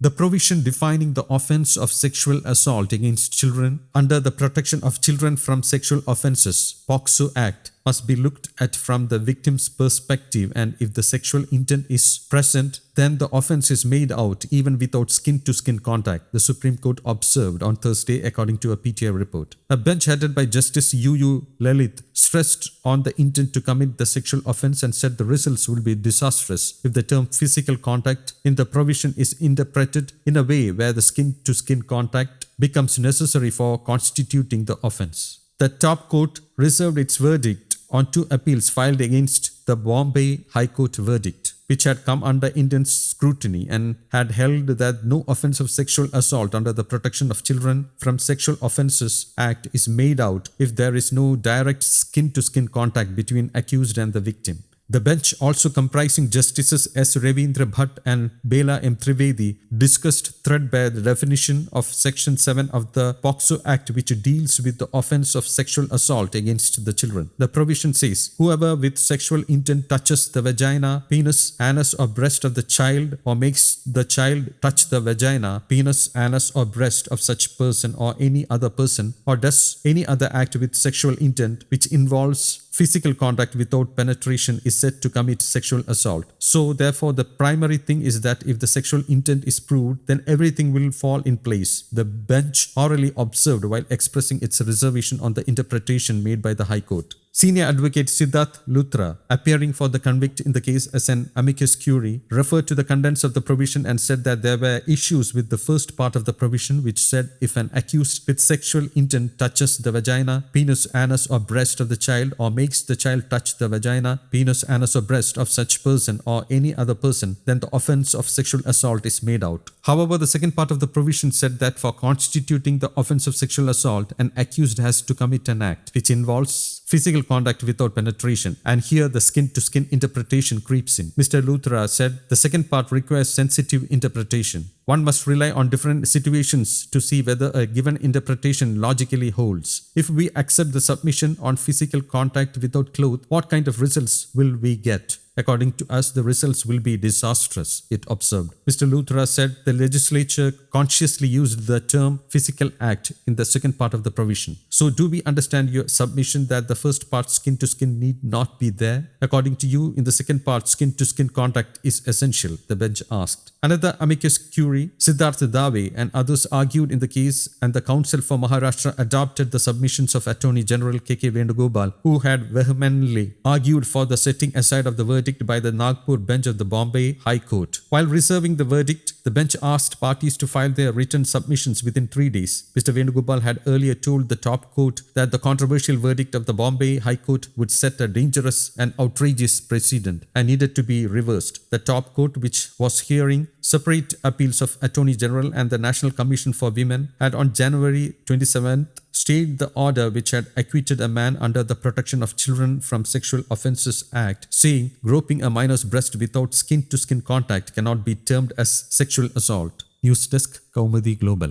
The provision defining the offense of sexual assault against children under the Protection of Children from Sexual Offences (POCSO) Act must be looked at from the victim's perspective, and if the sexual intent is present, then the offense is made out even without skin-to-skin contact, the Supreme Court observed on Thursday according to a PTI report. A bench headed by Justice UU Lalit stressed on the intent to commit the sexual offense and said the results will be disastrous if the term physical contact in the provision is interpreted in a way where the skin-to-skin contact becomes necessary for constituting the offense. The top court reserved its verdict on two appeals filed against the Bombay High Court verdict, which had come under intense scrutiny and had held that no offense of sexual assault under the Protection of Children from Sexual Offences Act is made out if there is no direct skin-to-skin contact between accused and the victim. The bench, also comprising Justices S. Ravindra Bhatt and Bela M. Trivedi, discussed threadbare the definition of Section 7 of the POCSO Act, which deals with the offense of sexual assault against the children. The provision says, whoever with sexual intent touches the vagina, penis, anus or breast of the child or makes the child touch the vagina, penis, anus or breast of such person or any other person, or does any other act with sexual intent which involves physical contact without penetration is said to commit sexual assault. So therefore the primary thing is that if the sexual intent is proved, then everything will fall in place, the bench orally observed while expressing its reservation on the interpretation made by the High Court. Senior advocate Siddharth Luthra, appearing for the convict in the case as an amicus curiae, referred to the contents of the provision and said that there were issues with the first part of the provision, which said if an accused with sexual intent touches the vagina, penis, anus or breast of the child or makes the child touch the vagina, penis, anus or breast of such person or any other person, then the offense of sexual assault is made out. However, the second part of the provision said that for constituting the offense of sexual assault, an accused has to commit an act which involves physical contact without penetration, and here the skin-to-skin interpretation creeps in. Mr. Luthra said the second part requires sensitive interpretation. One must rely on different situations to see whether a given interpretation logically holds. If we accept the submission on physical contact without clothes, what kind of results will we get? According to us, the results will be disastrous, it observed. Mr. Luthra said the legislature consciously used the term physical act in the second part of the provision. So do we understand your submission that the first part skin-to-skin need not be there? According to you, in the second part, skin-to-skin contact is essential, the bench asked. Another amicus curiae, Siddharth Dave and others argued in the case, and the counsel for Maharashtra adopted the submissions of Attorney General K.K. Venugopal, who had vehemently argued for the setting aside of the verdict by the Nagpur bench of the Bombay High Court. While reserving the verdict, the bench asked parties to file their written submissions within 3 days. Mr. Venugopal had earlier told the top court that the controversial verdict of the Bombay High Court would set a dangerous and outrageous precedent and needed to be reversed. The top court, which was hearing separate appeals of Attorney General and the National Commission for Women, had on January 27th stayed the order which had acquitted a man under the Protection of Children from Sexual Offences Act, saying groping a minor's breast without skin-to-skin contact cannot be termed as sexual assault. News Desk, Kaumudi Global.